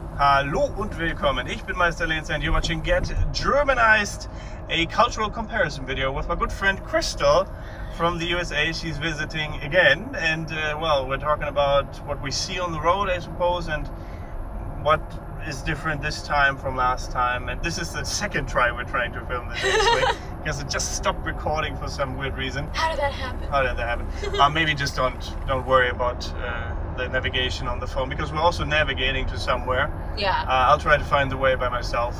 Hallo und willkommen. Ich bin Meister Lenz and you're watching Get Germanized, a cultural comparison video with my good friend Crystal from the USA. She's visiting again, and well, we're talking about what we see on the road, I suppose, and what is different this time from last time. And this is the second try we're trying to film this actually, because it just stopped recording for some weird reason. How did that happen? How did that happen? Maybe just don't worry about the navigation on the phone, because we're also navigating to somewhere. Yeah. I'll try to find the way by myself.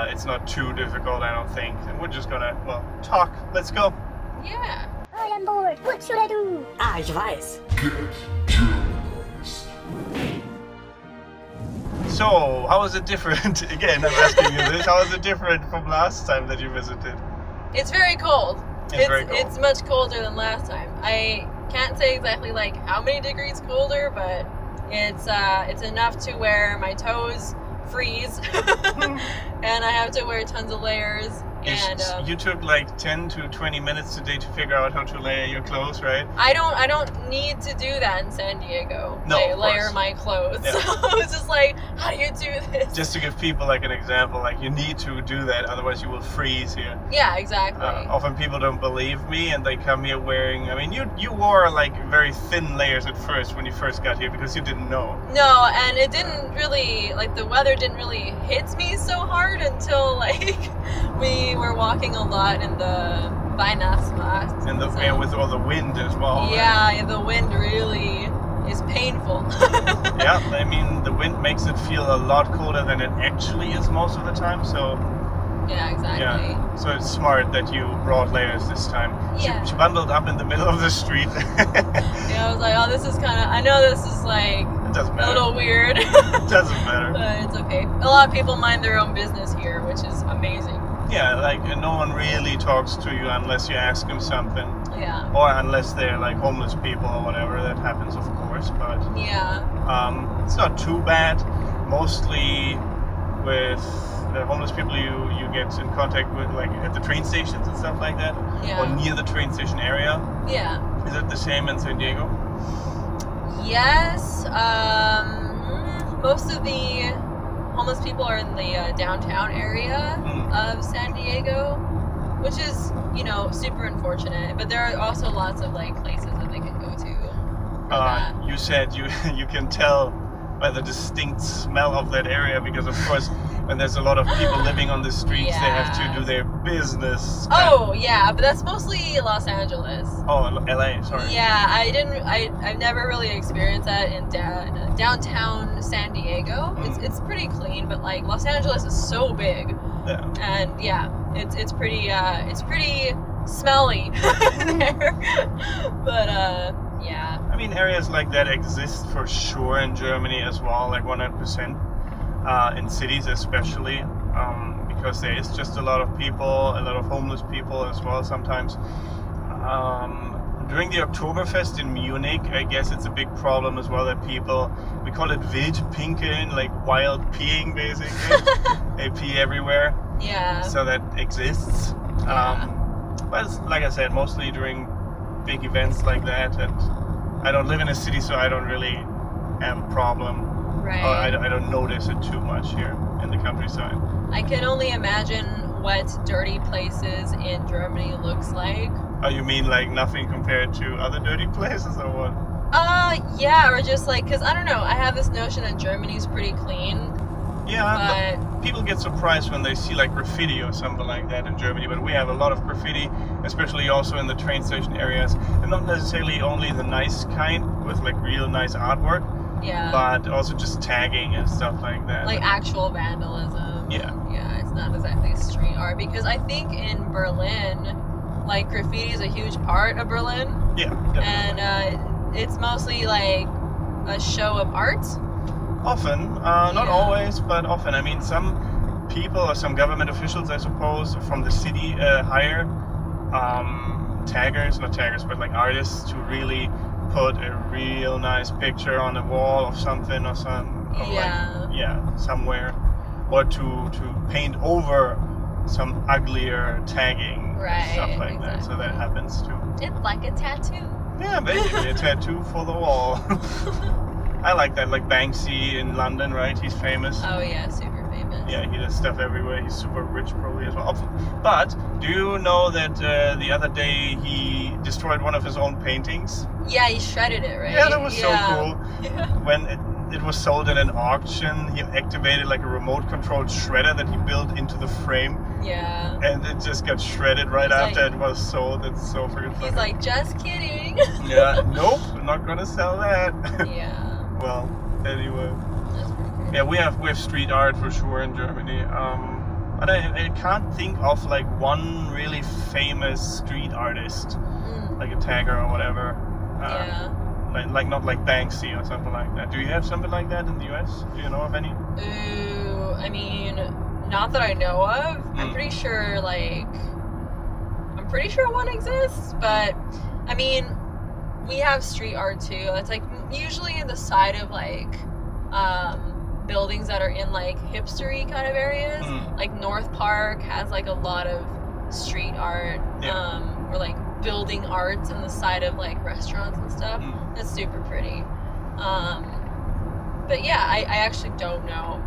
It's not too difficult, I don't think. And we're just gonna, well, talk. Let's go. Yeah. I am bored. What should I do? Ich weiß. Get Germanized. So, how is it different? Again, I'm asking you this. How is it different from last time that you visited? It's very cold. It's very cold. It's much colder than last time. I can't say exactly like how many degrees colder, but it's enough to where my toes freeze and I have to wear tons of layers. And you took like 10 to 20 minutes today to figure out how to layer your clothes, right? I don't need to do that in San Diego. No, like, of layer course. my clothes. Yeah. So it's just like, how do you do this? Just to give people like an example, like you need to do that, otherwise you will freeze here. Yeah, exactly. Often people don't believe me, and they come here wearing, I mean, you wore like very thin layers at first when you first got here because you didn't know. No, and it didn't really, like the weather didn't really hit me so hard until like we were walking a lot in the Weihnachtsmarkt. And so, and with all the wind as well. yeah, the wind really is painful. Yeah, I mean, the wind makes it feel a lot colder than it actually is most of the time, so Yeah, exactly. yeah. So it's smart that you brought layers this time. Yeah. She bundled up in the middle of the street. Yeah, I was like, oh, this is kind of, I know this is like It doesn't a matter. little weird. It doesn't matter. But it's okay. A lot of people mind their own business here, which is amazing. Yeah, like no one really talks to you unless you ask them something. Yeah. Or unless they're like homeless people or whatever. That happens, of course, but Yeah. it's not too bad. Mostly with the homeless people you get in contact with, like at the train stations and stuff like that, Yeah. or near the train station area. Yeah. Is it the same in San Diego? Yes. Most of the homeless people are in the downtown area of San Diego, which is, you know, super unfortunate. But there are also lots of like places that they can go to. for that. You said you can tell by the distinct smell of that area, because of course when there's a lot of people living on the streets, they have Yeah. to do their business. Oh yeah, but that's mostly Los Angeles. Oh, LA, sorry. Yeah, I've never really experienced that in downtown San Diego. It's pretty clean, but like Los Angeles is so big, Yeah. and yeah, it's pretty smelly there. But yeah. I mean, areas like that exist for sure in Germany as well, like 100%. In cities especially, because there is just a lot of people, a lot of homeless people as well sometimes. During the Oktoberfest in Munich, I guess it's a big problem as well that people, we call it Wildpinkeln, like wild peeing basically. They pee everywhere, Yeah. so that exists. Yeah. But it's, like I said, mostly during big events like that, and I don't live in a city, so I don't really have a problem. Right. I don't notice it too much here in the countryside. I can only imagine what dirty places in Germany looks like. Oh, you mean like nothing compared to other dirty places, or what? Yeah, or just like, cause I don't know, I have this notion that Germany's pretty clean, Yeah, but people get surprised when they see like graffiti or something like that in Germany, but we have a lot of graffiti, especially also in the train station areas, and not necessarily only the nice kind with like real nice artwork, yeah, but also just tagging and stuff like that. like actual vandalism. Yeah. Yeah, it's not exactly street art, because I think in Berlin, like graffiti is a huge part of Berlin, Yeah, definitely. and it's mostly like a show of art. Often, not Yeah. always, but often. I mean, some people or some government officials, I suppose, from the city hire taggers, not taggers, but like artists to really put a real nice picture on a wall of something or some, or Yeah. like, yeah, somewhere, or to paint over some uglier tagging, Right, stuff like that. So that exactly. happens too. It's like a tattoo. Yeah, basically a tattoo for the wall. I like that, like Banksy in London, right? He's famous. Oh yeah, super famous. Yeah, he does stuff everywhere. He's super rich probably as well. But do you know that the other day he destroyed one of his own paintings? Yeah, he shredded it, right? Yeah, that was so cool. Yeah. When it was sold at an auction, he activated like a remote-controlled shredder that he built into the frame. Yeah. And it just got shredded right after it was sold. It's so freaking funny. He's like, just kidding. Yeah, nope, I'm not gonna sell that. Yeah. Well, anyway. That's pretty crazy. Yeah, we have street art for sure in Germany. But I can't think of like one really famous street artist, like a tagger or whatever. Yeah. Like not like Banksy or something like that. Do you have something like that in the US? Do you know of any? Ooh, I mean, not that I know of. I'm pretty sure one exists, but I mean, we have street art too. It's like usually in the side of like buildings that are in like hipstery kind of areas. Like North Park has like a lot of street art, or like building arts in the side of like restaurants and stuff. That's super pretty. But yeah, I actually don't know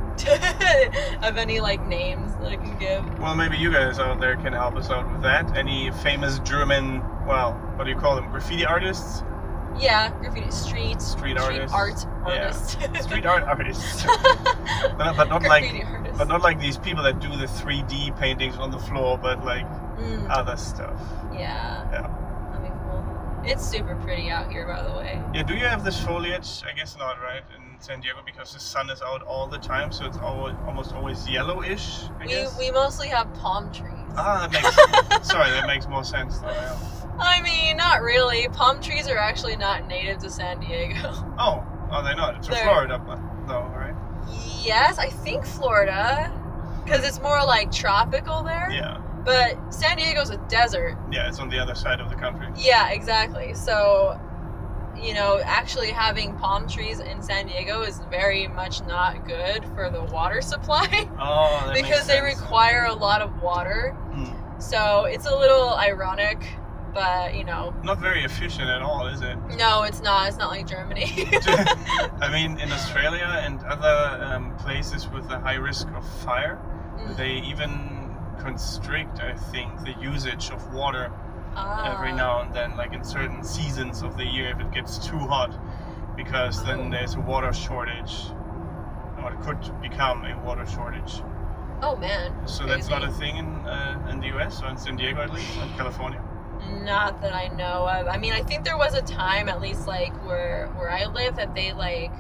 of any like names that I can give. Well, maybe you guys out there can help us out with that. Any famous German, well, what do you call them? Graffiti artists? Yeah, graffiti street artists. art artists. Yeah. Street art artists. but not graffiti artists. But not like these people that do the 3D paintings on the floor, but like other stuff. Yeah. Yeah. That'd be cool. It's super pretty out here, by the way. Yeah, do you have this foliage? I guess not, right? In San Diego, because the sun is out all the time, so it's almost always yellowish, I guess. We mostly have palm trees. Ah, that makes sorry, that makes more sense though. Yeah. I mean, not really. Palm trees are actually not native to San Diego. Oh, they're not. It's Florida, though, right? Yes, I think Florida, because it's more like tropical there. Yeah. But San Diego's a desert. Yeah, it's on the other side of the country. Yeah, exactly. So, you know, actually having palm trees in San Diego is very much not good for the water supply. Oh, that because they require a lot of water. So it's a little ironic, but you know. Not very efficient at all, is it? No, it's not. It's not like Germany. I mean, in Australia and other places with a high risk of fire, they even constrict, I think, the usage of water every now and then, like in certain seasons of the year if it gets too hot, because then there's a water shortage, or it could become a water shortage. Oh man. So that's not a thing in the US, or in San Diego at least, or in California? Not that I know of. I mean, I think there was a time, at least like where I live, that they like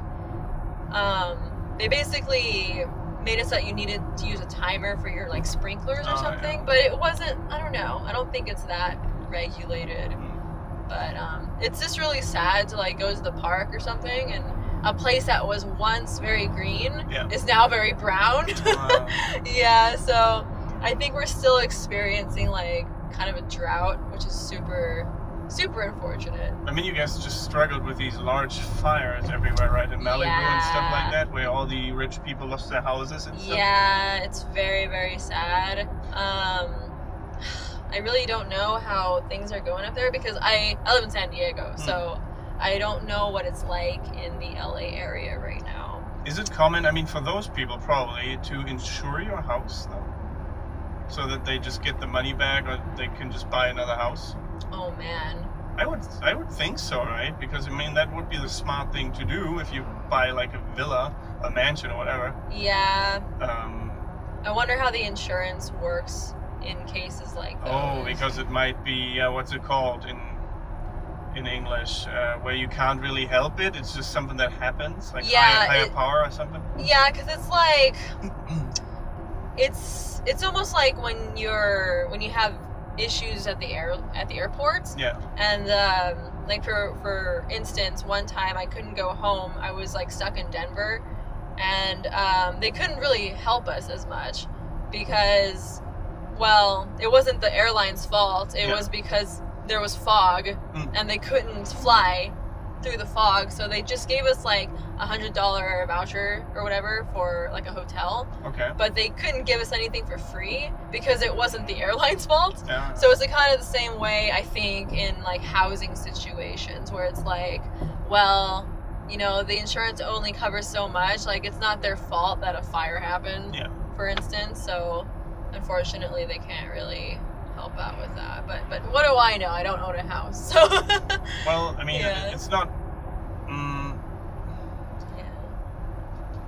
they basically made it so that you needed to use a timer for your like sprinklers or something. Yeah. But it wasn't, I don't know, I don't think it's that regulated. But it's just really sad to like go to the park or something, and a place that was once very green is now very brown. Yeah, so I think we're still experiencing like kind of a drought, which is super unfortunate. I mean, you guys just struggled with these large fires everywhere, right? In Malibu and stuff like that, where all the rich people lost their houses and stuff. Yeah, it's very, very sad. I really don't know how things are going up there, because I live in San Diego, so I don't know what it's like in the LA area right now. Is it common, I mean, for those people probably, to insure your house, though? So that they just get the money back, or they can just buy another house? Oh man. I would think so, right? Because I mean, that would be the smart thing to do if you buy like a villa, a mansion, or whatever. Yeah. I wonder how the insurance works in cases like those. Oh, because it might be what's it called in English, where you can't really help it. It's just something that happens, like higher power or something. Yeah, because it's like it's almost like when you have issues at the airports. Yeah. And like for instance, one time I couldn't go home. I was like stuck in Denver, and they couldn't really help us as much because, well, it wasn't the airline's fault. It was because there was fog and they couldn't fly through the fog, so they just gave us like $100 voucher or whatever for like a hotel. Okay. But they couldn't give us anything for free because it wasn't the airline's fault. Yeah. So it's like kind of the same way, I think, in like housing situations where it's like, well, you know, the insurance only covers so much. Like, it's not their fault that a fire happened, Yeah. for instance. So, unfortunately, they can't really help out with that. But what do I know? I don't own a house, so. Well, I mean, Yeah. it's not.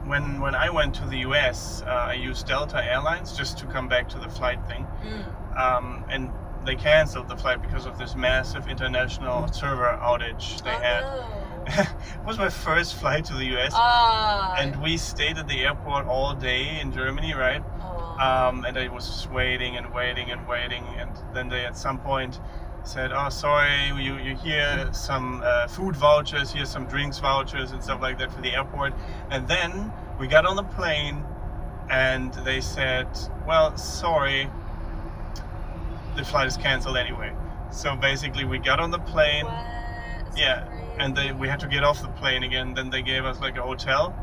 When I went to the US, I used Delta Airlines just to come back to the flight thing, and they canceled the flight because of this massive international server outage they had. No. It was my first flight to the US, and we stayed at the airport all day in Germany, right? And I was just waiting and waiting and waiting, and then they at some point said, "Oh, sorry, you hear some food vouchers, here's some drinks vouchers and stuff like that for the airport." And then we got on the plane, and they said, "Well, sorry, the flight is canceled anyway." So basically, we got on the plane. What? Yeah, and we had to get off the plane again. Then they gave us like a hotel,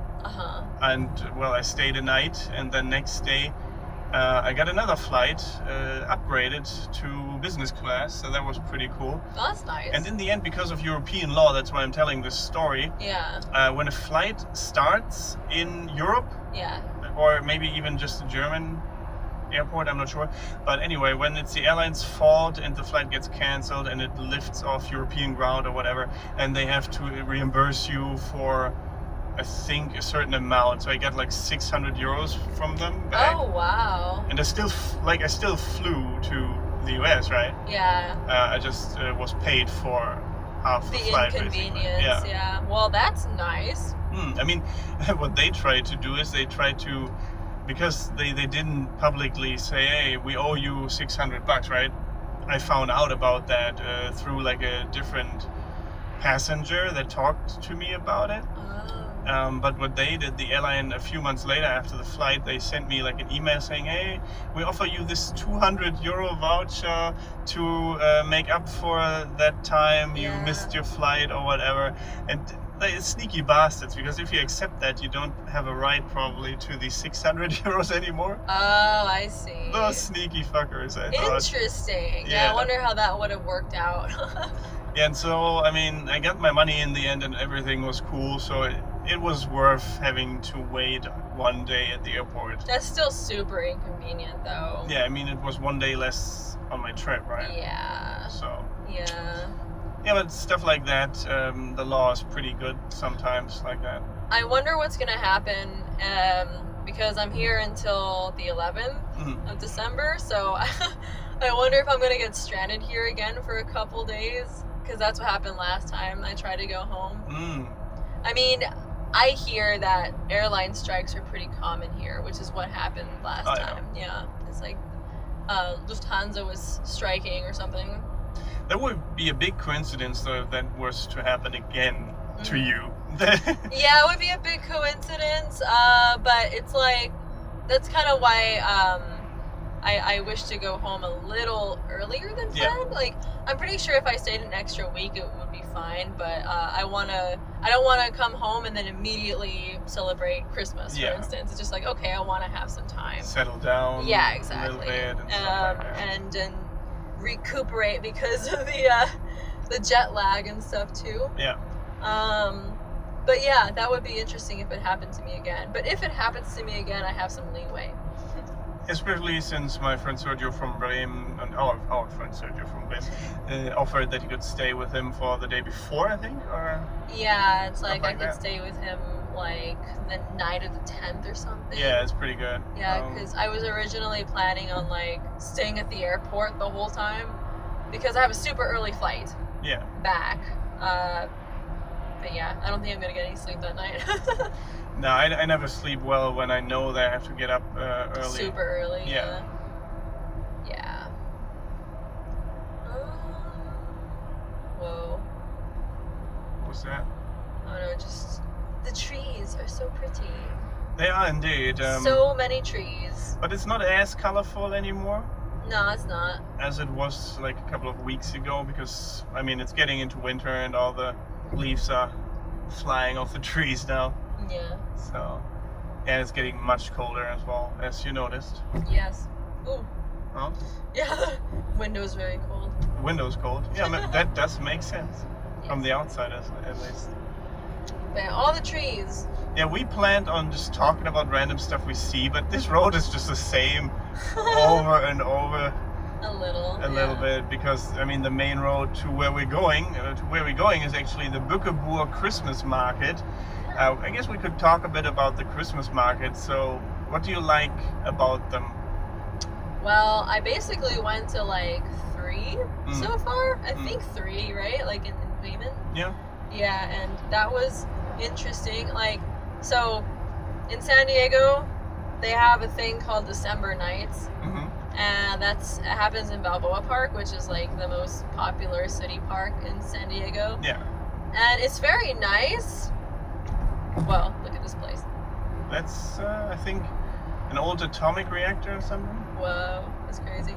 and well, I stayed a night, and then next day I got another flight upgraded to business class, so that was pretty cool. Oh, that's nice. And in the end, because of European law, that's why I'm telling this story. Yeah. When a flight starts in Europe, Yeah. or maybe even just a German airport, I'm not sure. But anyway, when it's the airline's fault and the flight gets cancelled and it lifts off European ground or whatever, and they have to reimburse you for, I think, a certain amount. So I got like 600 euros from them back. Oh, wow. And I still flew to the US, right? Yeah. I just was paid for half the flight, inconvenience. basically. Yeah. Well, that's nice. I mean, what they try to do is they try to, because they didn't publicly say, "Hey, we owe you 600 bucks," right? I found out about that through like a different passenger that talked to me about it. But what they did, the airline, a few months later after the flight, they sent me like an email saying, "Hey, we offer you this 200 euro voucher to make up for that time you missed your flight or whatever." And they're sneaky bastards, because if you accept that, you don't have a right probably to the 600 euros anymore. Oh, I see. Those sneaky fuckers, I thought. Interesting. Yeah. I wonder how that would have worked out. Yeah, and so, I mean, I got my money in the end and everything was cool, so it was worth having to wait one day at the airport. That's still super inconvenient, though. Yeah, I mean, it was one day less on my trip, right? Yeah. So, Yeah. yeah, but stuff like that, the law is pretty good sometimes like that. I wonder what's gonna happen, because I'm here until the 11th of December, so I wonder if I'm gonna get stranded here again for a couple days, because that's what happened last time I tried to go home. I mean, I hear that airline strikes are pretty common here, which is what happened last time. Yeah, it's like Lufthansa was striking or something. That would be a big coincidence, though, if that was to happen again to you. Yeah, it would be a big coincidence, but it's like, that's kind of why I wish to go home a little earlier than planned. Yeah. Like, I'm pretty sure if I stayed an extra week, it would be fine, but I don't want to come home and then immediately celebrate Christmas, for instance. It's just like, okay, I want to have some time. Settle down. Yeah, A exactly. little bit and stuff like that. And recuperate because of the jet lag and stuff too. Yeah. But yeah, that would be interesting if it happened to me again. But if it happens to me again, I have some leeway. Especially since my friend Sergio from Bremen, and our friend Sergio from Bremen, offered that he could stay with him for the day before, I think, or... Yeah, it's like I could that. stay with him like the night of the 10th or something. Yeah, it's pretty good. Yeah, because I was originally planning on like staying at the airport the whole time, because I have a super early flight back. But yeah, I don't think I'm gonna get any sleep that night. No, I never sleep well when I know that I have to get up early. Super early. Yeah. Yeah. Whoa. What's that? Oh no, just the trees are so pretty. They are indeed. So many trees. But it's not as colorful anymore No, it's not. as it was like a couple of weeks ago, because, I mean, it's getting into winter and all the leaves are flying off the trees now. Yeah. So, and it's getting much colder as well, as you noticed. Yes. Ooh. Oh, Yeah. Window's very cold. the window's cold. Yeah, that does make sense from Yes. the outside at least. But all the trees. Yeah, we planned on just talking about random stuff we see, but this road is just the same over and over A little bit, because I mean the main road to where we're going is actually the Bückeburg Christmas market. I guess we could talk a bit about the Christmas market. So what do you like about them? Well, I basically went to like 3 so far. I think 3, right? Like in Bremen. Yeah. Yeah, and that was interesting. Like, so in San Diego, they have a thing called December Nights, and it happens in Balboa Park, which is like the most popular city park in San Diego. Yeah. And it's very nice. Well, look at this place. That's I think an old atomic reactor or something. Whoa, that's crazy.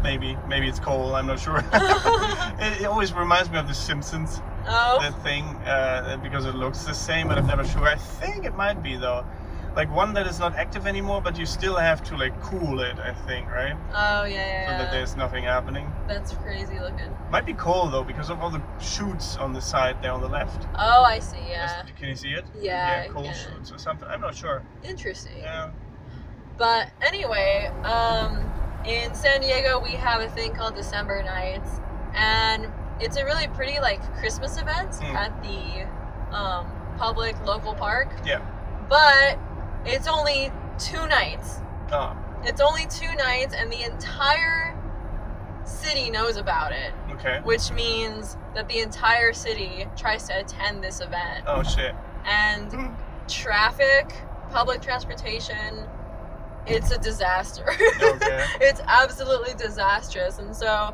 Maybe it's coal. I'm not sure. It always reminds me of The Simpsons. Oh. That thing, because it looks the same, but I'm never sure. I think it might be though, like one that is not active anymore, but you still have to like cool it. I think, right? Oh yeah. So that there's nothing happening. That's crazy looking. Might be coal though, because of all the chutes on the side there on the left. Oh, I see. Yeah. Can you see it? Yeah. Coal chutes or something. I'm not sure. Interesting. Yeah. But anyway, in San Diego we have a thing called December Nights, and it's a really pretty like Christmas event at the public local park. Yeah. But it's only 2 nights. Oh. It's only 2 nights, and the entire city knows about it. Okay. Which means that the entire city tries to attend this event. Oh shit. And traffic, public transportation, it's a disaster. Okay. It's absolutely disastrous. And so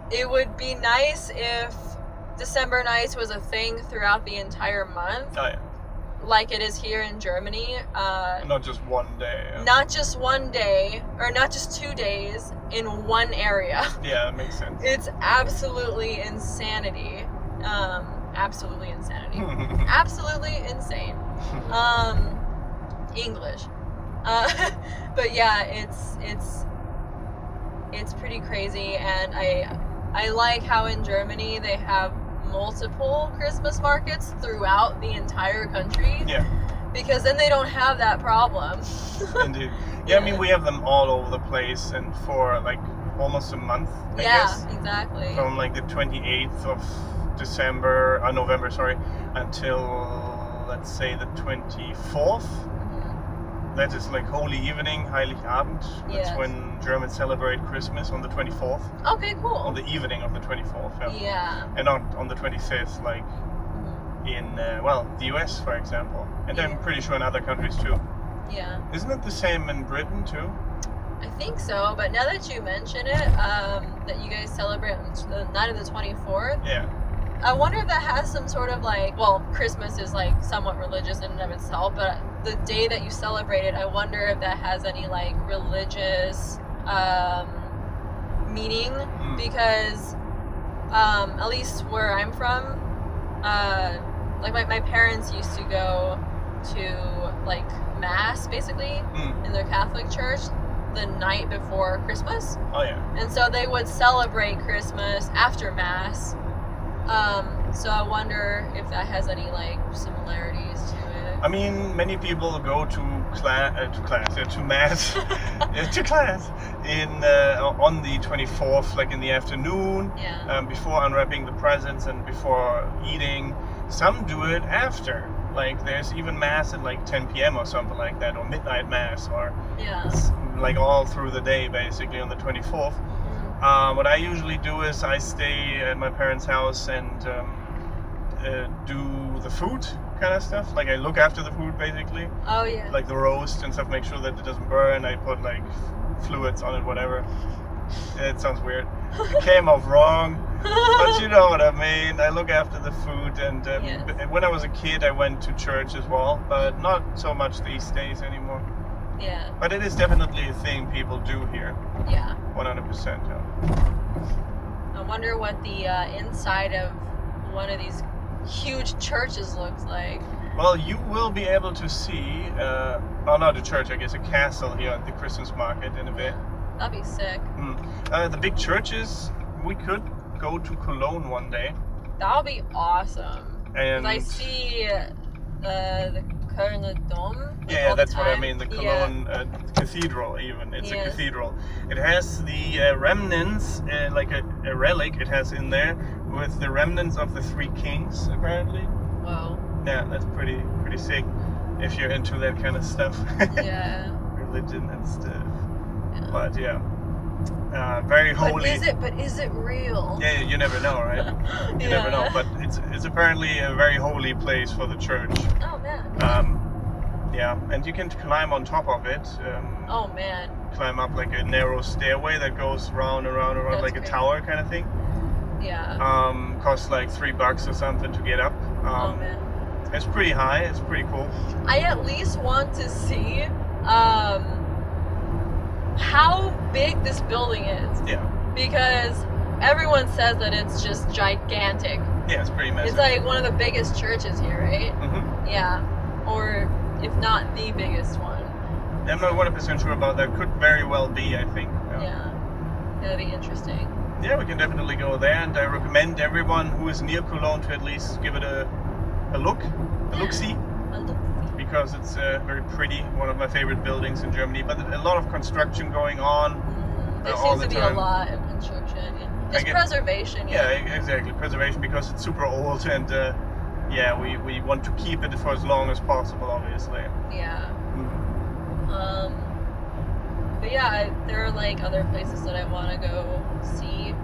it would be nice if December Nights was a thing throughout the entire month. Oh yeah. Like it is here in Germany. Not just one day. Not just one day, or not just 2 days in one area. Yeah, that makes sense. It's absolutely insanity. Absolutely insanity. Absolutely insane. English. But yeah, it's pretty crazy, and I like how in Germany they have multiple Christmas markets throughout the entire country. Yeah. Because then they don't have that problem. Indeed. Yeah, I mean we have them all over the place, and for like almost a month, I guess. Yeah, exactly. From like the 28th of November, sorry, until let's say the 24th. That is like Holy Evening, Heiligabend. That's when Germans celebrate Christmas on the 24th. Okay, cool. On the evening of the 24th. Yeah. And not on the 25th, like in the US, for example, and I'm pretty sure in other countries too. Yeah. Isn't it the same in Britain too? I think so, but now that you mention it, that you guys celebrate on the night of the 24th. Yeah. I wonder if that has some sort of like, well, Christmas is like somewhat religious in and of itself, but the day that you celebrate it, I wonder if that has any like religious meaning, because at least where I'm from, like my parents used to go to like mass basically in their Catholic church the night before Christmas. Oh yeah. And so they would celebrate Christmas after mass. So I wonder if that has any like similarities to it. I mean, many people go to mass, to class in on the 24th, like in the afternoon, before unwrapping the presents and before eating. Some do it after. Like there's even mass at like 10 p.m. or something like that, or midnight mass, or like all through the day basically on the 24th. What I usually do is I stay at my parents' house and do the food kind of stuff. Like I look after the food basically. Oh yeah. Like the roast and stuff, make sure that it doesn't burn. I put like fluids on it, whatever. It sounds weird. It came off wrong, but you know what I mean. I look after the food, and when I was a kid I went to church as well, but not so much these days anymore. Yeah. But it is definitely a thing people do here. Yeah. 100%. I wonder what the inside of one of these huge churches looks like. Well, you will be able to see, not a church, I guess a castle here at the Christmas market in a bit. That'd be sick. The big churches, we could go to Cologne one day. That would be awesome. And I see the Kölner Dom. yeah, all that's the what I time. mean. The Yeah. Cologne Cathedral, even it's a Yes. cathedral. It has the remnants, like a relic. It has in there with the remnants of the three kings, apparently. Wow. Yeah, that's pretty sick. If you're into that kind of stuff, Yeah. religion and stuff. Yeah. But yeah, very holy. But is it real? Yeah, you never know, right? You never know. But it's apparently a very holy place for the church. Oh man. Yeah, and you can climb on top of it. Oh man. Climb up like a narrow stairway that goes round and round and round, That's like a crazy. tower kind of thing. Yeah. Costs like $3 or something to get up. Oh man. It's pretty high. It's pretty cool. I at least want to see how big this building is. Yeah. Because everyone says that it's just gigantic. Yeah, it's pretty massive. It's like one of the biggest churches here, right? Mm-hmm. Yeah. Or if not the biggest one. I'm not 100% sure about that. Could very well be, I think. Yeah. That'd be interesting. Yeah, we can definitely go there, and I recommend everyone who is near Cologne to at least give it a look-see, because it's very pretty. One of my favorite buildings in Germany, but a lot of construction going on. There all seems the to be time. a lot of construction. Yeah. Just I get- preservation. Yeah, exactly. Preservation, because it's super old, and yeah, we want to keep it for as long as possible, obviously. Yeah. Mm. But yeah, there are like other places that I want to go see,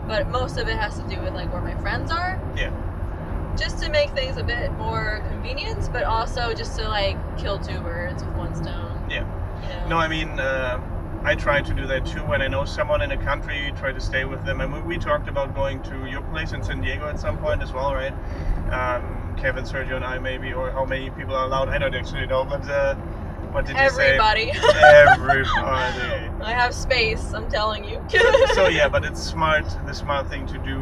but most of it has to do with like where my friends are. Yeah. Just to make things a bit more convenient, but also just to like kill two birds with one stone. Yeah. You know? No, I mean, I try to do that too. When I know someone in a country, try to stay with them. And we talked about going to your place in San Diego at some point as well, right? Kevin, Sergio, and I maybe, or how many people are allowed? I don't actually know, but what did you say? Everybody. Everybody. I have space, I'm telling you. So yeah, but it's smart. The smart thing to do,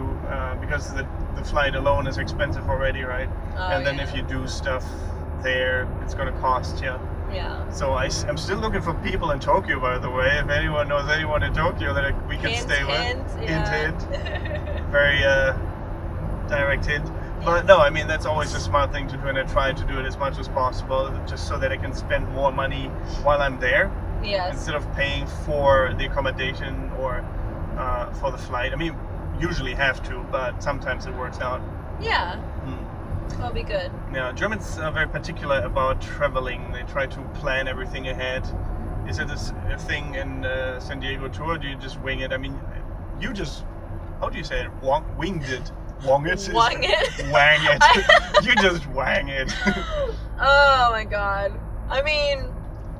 because the flight alone is expensive already, right? Oh, And then yeah. if you do stuff there, it's gonna cost you. Yeah. So I'm still looking for people in Tokyo, by the way. If anyone knows anyone in Tokyo that we can Hint, stay with, hint, hint. yeah. Very direct hint. But no, I mean, that's always a smart thing to do, and I try to do it as much as possible, just so that I can spend more money while I'm there, Yes. instead of paying for the accommodation or for the flight. I mean, usually have to, but sometimes it works out. Yeah. Mm. That'll be good. Yeah, Germans are very particular about traveling. They try to plan everything ahead. Is it a thing in San Diego too, or do you just wing it? I mean, you just, how do you say it? Winged it. Wong it? Wang it. Wang it. You just wang it. Oh my god. I mean,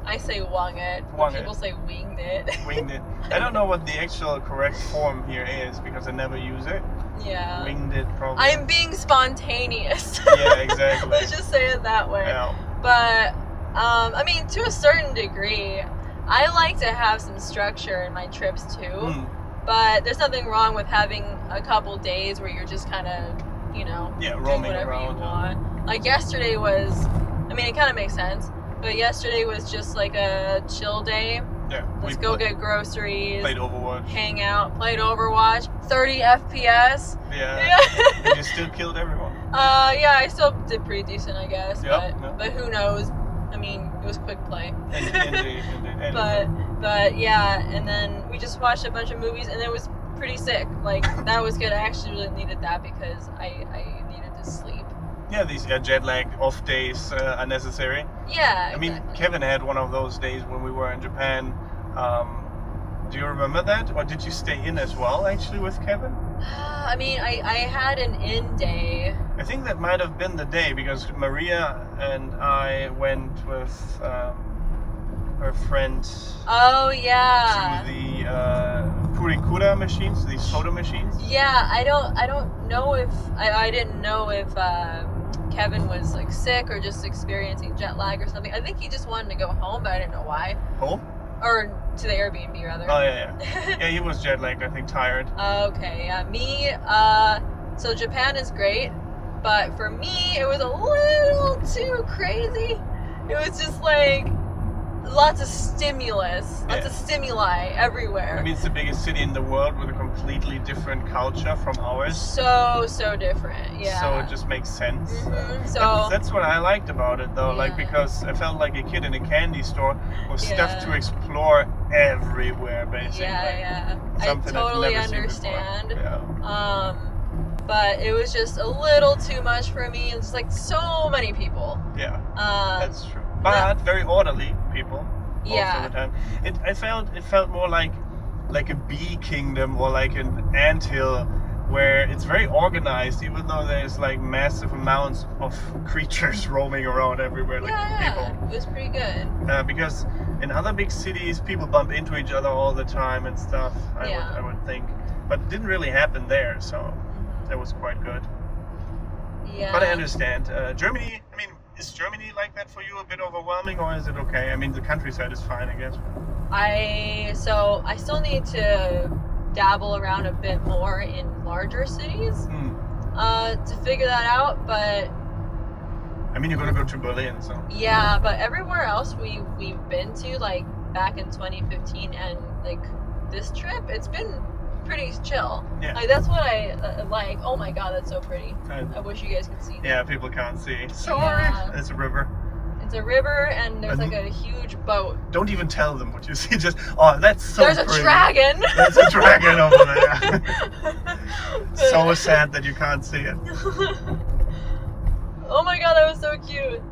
I say wang it. But Wang it. people say winged it. Winged it. I don't know what the actual correct form here is, because I never use it. Yeah. Winged it, probably. I'm being spontaneous. Yeah, exactly. Let's just say it that way. Yeah. But, I mean, to a certain degree, I like to have some structure in my trips too. Mm. But there's nothing wrong with having a couple days where you're just kind of, you know, Yeah, doing roaming whatever around. you want. Like yesterday was, I mean, it kind of makes sense. But yesterday was just like a chill day. Yeah. Let's go get groceries. Played Overwatch. Hang out, played Overwatch, 30 FPS. Yeah. And you still killed everyone. Yeah, I still did pretty decent, I guess. Yep, But who knows? I mean, it was quick play. Indeed. But yeah, and then we just watched a bunch of movies, and it was pretty sick. Like that was good. I actually really needed that because I needed to sleep. Yeah, these jet lag off days are necessary. Yeah. I mean, exactly. Kevin had one of those days when we were in Japan. Do you remember that? Or did you stay in as well, actually, with Kevin? I mean, I had an in day. I think that might have been the day, because Maria and I went with her friend Oh yeah. to the Purikura machines, these photo machines. Yeah, I don't know if I didn't know if Kevin was like sick or just experiencing jet lag or something. I think he just wanted to go home, but I didn't know why. Home? Or to the Airbnb rather. Oh, yeah. Yeah, he was jet lagged, I think, tired. Okay, yeah. Me, so Japan is great, but for me, it was a little too crazy. It was just like lots of stimulus, lots of stimuli everywhere. I mean, it's the biggest city in the world with a completely different culture from ours. So different, yeah. So it just makes sense. So that's what I liked about it, though. Like, because I felt like a kid in a candy store with stuff to explore everywhere, basically. Yeah. Something I totally I've never understand. Seen before. Yeah. But it was just a little too much for me. It's like so many people. Yeah, that's true. But very orderly people. Yeah. Most of the time. It felt more like a bee kingdom or like an anthill, where it's very organized, even though there's like massive amounts of creatures roaming around everywhere, like people. It was pretty good. Because in other big cities, people bump into each other all the time and stuff. I would think, but it didn't really happen there, so that was quite good. Yeah. But I understand. Germany. I mean, is Germany like that for you? A bit overwhelming, or is it okay? I mean, the countryside is fine, I guess. I still need to dabble around a bit more in larger cities to figure that out, but I mean, you're gonna go to Berlin, so yeah, but everywhere else we've been to, like back in 2015 and like this trip, it's been pretty chill. Yeah. Like that's what I like. Oh my god, that's so pretty. I wish you guys could see that. Yeah, people can't see. Sorry. Yeah. It's a river. It's a river, and there's like a huge boat. Don't even tell them what you see. Just, oh, that's so There's pretty. a dragon. There's a dragon over there. So sad that you can't see it. Oh my god, that was so cute.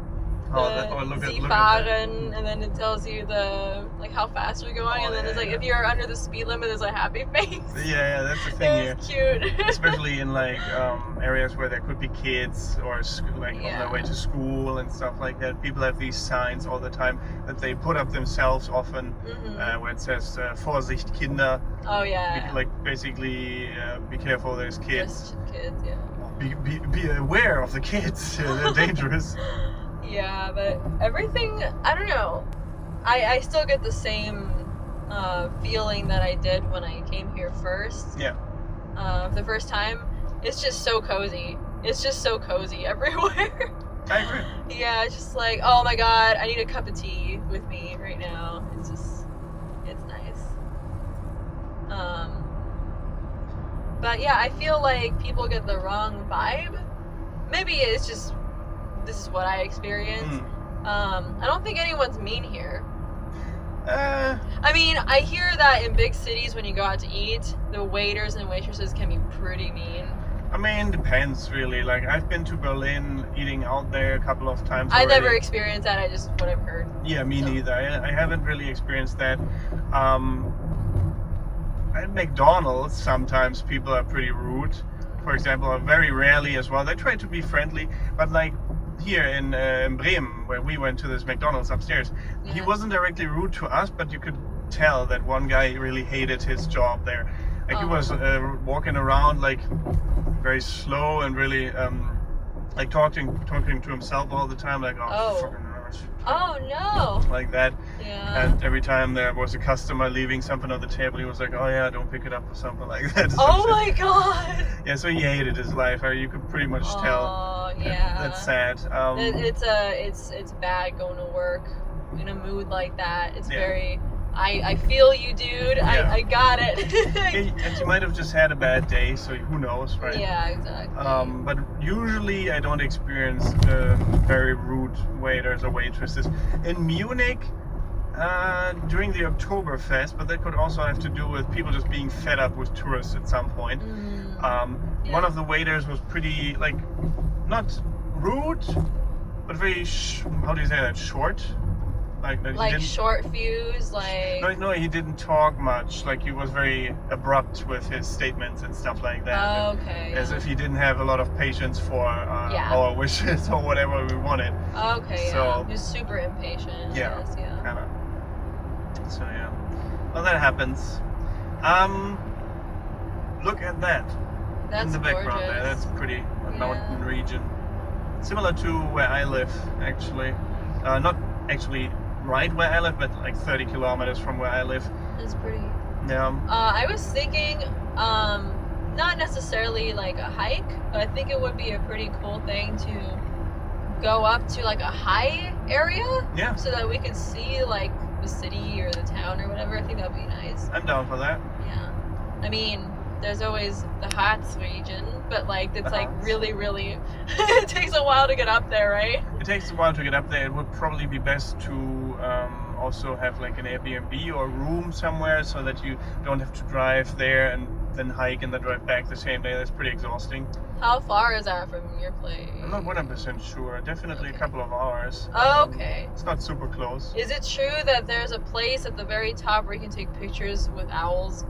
Look at fahren, and then it tells you how fast we're going, and then it's like if you're under the speed limit, there's a happy face. Yeah, that's the thing here. It's cute. Especially in like areas where there could be kids or on their way to school and stuff like that. People have these signs all the time that they put up themselves often, where it says "Vorsicht, Kinder." Oh yeah. Like basically, be careful. There's kids. Just kids, yeah. Be aware of the kids. They're dangerous. Yeah, but everything, I don't know. I still get the same feeling that I did when I came here first. Yeah. The first time. It's just so cozy. It's just so cozy everywhere. I agree. Yeah, it's just like, oh my god, I need a cup of tea with me right now. It's nice. But yeah, I feel like people get the wrong vibe. Maybe it's just, this is what I experienced. I don't think anyone's mean here. I mean, I hear that in big cities when you go out to eat, the waiters and waitresses can be pretty mean. I mean, depends really. Like, I've been to Berlin eating out there a couple of times I already. never experienced that, I just what I've heard. Yeah, me neither. I haven't really experienced that. At McDonald's, sometimes people are pretty rude. For example, very rarely as well. They try to be friendly, but like here in Bremen, where we went to this McDonald's upstairs, he wasn't directly rude to us, but you could tell that one guy really hated his job there. Like he was walking around like very slow and really like talking to himself all the time, like oh no, like that. Yeah. And every time there was a customer leaving something on the table, he was like, oh yeah, don't pick it up or something like that. Oh my god. Yeah, so he hated his life. You could pretty much tell. Oh yeah. That's sad. It's bad going to work in a mood like that. It's very. I feel you, dude. Yeah. I got it. And you might have just had a bad day, so who knows, right? Yeah, exactly. But usually I don't experience very rude waiters or waitresses. In Munich, during the Oktoberfest, but that could also have to do with people just being fed up with tourists at some point. One of the waiters was pretty, like, not rude, but very, how do you say that, short? Like short fuse, like... No, he didn't talk much. Like, he was very abrupt with his statements and stuff like that. Okay. As if he didn't have a lot of patience for our wishes or whatever we wanted. Okay, so, he was super impatient. Yeah, kind of. So, yeah. Well, that happens. Look at that. That's in the background gorgeous. there. That's pretty mountain region. Similar to where I live, actually. Not actually right where I live, but like 30 kilometers from where I live. That's pretty. Yeah. I was thinking, not necessarily like a hike, but I think it would be a pretty cool thing to go up to like a high area. Yeah. So that we can see like the city or the town or whatever. I think that'd be nice. I'm down for that. Yeah. I mean, there's always the Harz region, but like it's like really it takes a while to get up there, right? It takes a while to get up there. It would probably be best to also have like an Airbnb or room somewhere so that you don't have to drive there and then hike and then drive back the same day. That's pretty exhausting. How far is that from your place? I'm not 100% sure. Definitely a couple of hours. Oh, okay. It's not super close. Is it true that there's a place at the very top where you can take pictures with owls?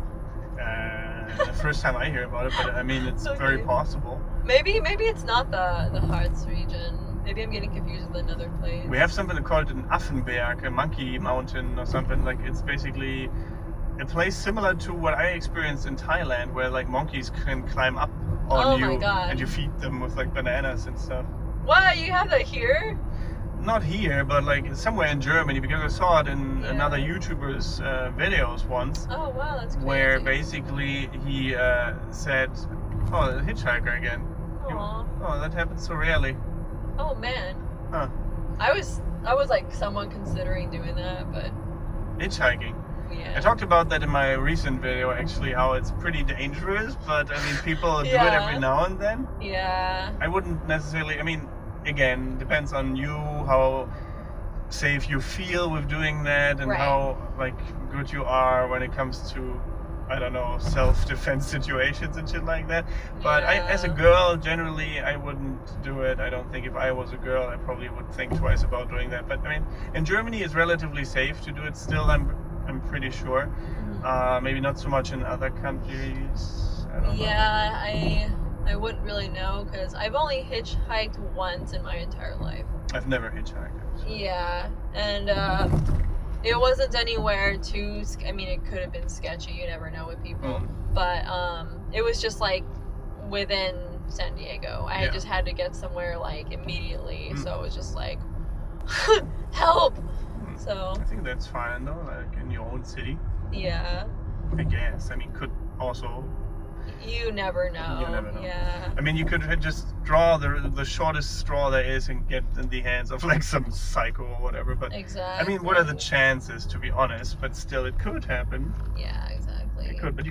The first time I hear about it, but I mean, it's very possible. Maybe it's not the Harz region. Maybe I'm getting confused with another place. We have something called an Affenberg, a monkey mountain or something. Like, it's basically a place similar to what I experienced in Thailand, where like monkeys can climb up on you and you feed them with like bananas and stuff. What? You have that here? Not here, but like somewhere in Germany, because I saw it in another YouTuber's videos once. Oh wow, that's crazy. Where basically he said, "Oh, the hitchhiker again." Aww. Oh, that happens so rarely. Oh man. Huh. I was like someone considering doing that, but hitchhiking. Yeah. I talked about that in my recent video, actually, how it's pretty dangerous, but I mean, people do it every now and then. Yeah. I wouldn't necessarily, I mean, again, depends on you, how safe you feel with doing that, and how like good you are when it comes to, I don't know, self-defense situations and shit like that. But as a girl, generally, I wouldn't do it. I don't think if I was a girl, I probably would think twice about doing that. But I mean, in Germany, it's relatively safe to do it still, I'm pretty sure. Maybe not so much in other countries. I don't know. I wouldn't really know, because I've only hitchhiked once in my entire life. I've never hitchhiked. Yeah, and it wasn't anywhere too, I mean, it could have been sketchy, you never know with people, but it was just like within San Diego. I just had to get somewhere like immediately, so it was just like, help! So I think that's fine though, like in your own city. Yeah. I guess. I mean, could also... You never know. You never know. Yeah. I mean, you could just draw the shortest straw there is and get in the hands of like some psycho or whatever. But exactly. I mean, what are the chances, to be honest? But still, it could happen. Yeah, exactly. It could, but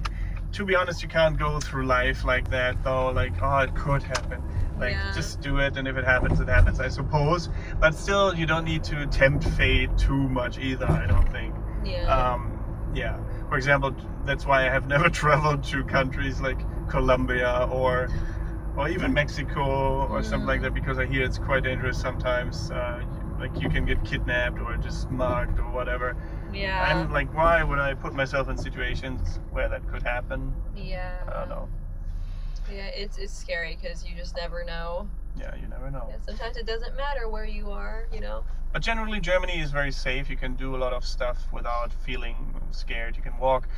to be honest, you can't go through life like that, though. Like, oh, it could happen. Like, just do it, and if it happens, it happens, I suppose. But still, you don't need to tempt fate too much either, I don't think. Yeah. Yeah. For example, that's why I have never traveled to countries like Colombia or even Mexico or something like that, because I hear it's quite dangerous sometimes. Like, you can get kidnapped or just mugged or whatever. Yeah. I'm like, why would I put myself in situations where that could happen? Yeah. I don't know. Yeah, it's scary because you just never know. Yeah, you never know. Yeah, sometimes it doesn't matter where you are, you know. But generally, Germany is very safe. You can do a lot of stuff without feeling scared. You can walk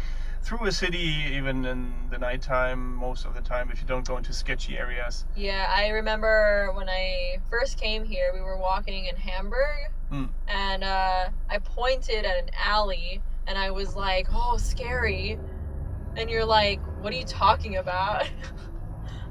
through a city even in the nighttime most of the time if you don't go into sketchy areas. Yeah, I remember when I first came here, we were walking in Hamburg, and I pointed at an alley, and I was like, oh, scary. And you're like, what are you talking about?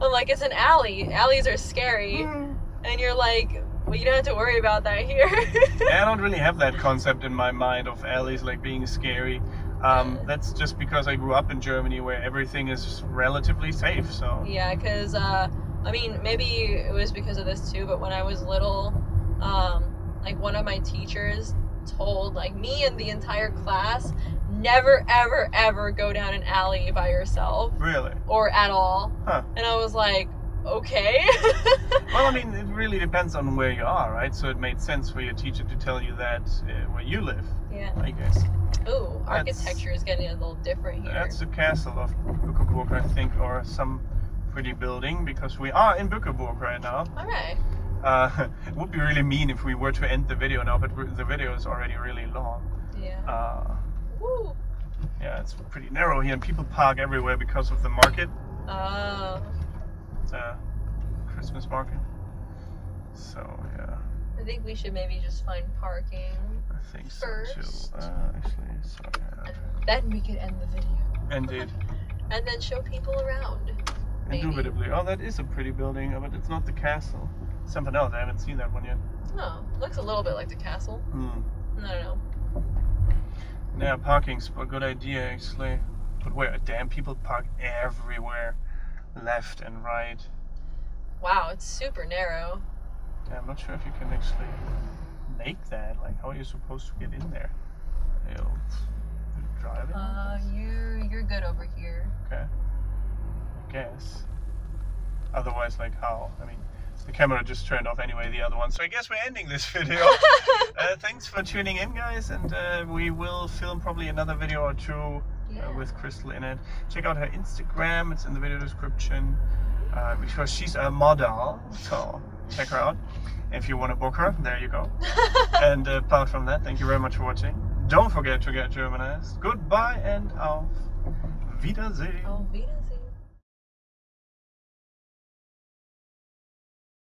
I'm like, it's an alley. Alleys are scary. And you're like, well, you don't have to worry about that here. I don't really have that concept in my mind of alleys like being scary. That's just because I grew up in Germany where everything is relatively safe, so. Yeah, because, I mean, maybe it was because of this too, but when I was little, like one of my teachers told like me and the entire class, never ever ever go down an alley by yourself. Really? Or at all. Huh. And I was like, okay. Well, I mean, it really depends on where you are, right? So it made sense for your teacher to tell you that where you live. Yeah. I guess. Ooh, architecture is getting a little different here. That's the castle of Bückeburg, I think, or some pretty building, because we are in Bückeburg right now. Alright. It would be really mean if we were to end the video now, but the video is already really long. Yeah. Woo. Yeah, it's pretty narrow here, and people park everywhere because of the market. Oh. The Christmas market. So, yeah. I think we should maybe just find parking. I think so first. too. Actually, sorry. And then we could end the video. Indeed. And then show people around. Maybe. Indubitably. Oh, that is a pretty building, but it's not the castle. Something else. I haven't seen that one yet. Oh, looks a little bit like the castle. I don't know. Yeah, parking's a good idea actually. But where damn people park everywhere, left and right. Wow, it's super narrow. Yeah, I'm not sure if you can actually make that. Like, how are you supposed to get in there? You'll drive it? You're good over here. Okay. I guess. Otherwise, like how? I mean, the camera just turned off anyway, the other one. So I guess we're ending this video. Thanks for tuning in, guys. And we will film probably another video or two with Crystal in it. Check out her Instagram. It's in the video description. Because she's a model. So check her out. If you want to book her, there you go. And apart from that, thank you very much for watching. Don't forget to get Germanized. Goodbye and auf Wiedersehen. Auf Wiedersehen.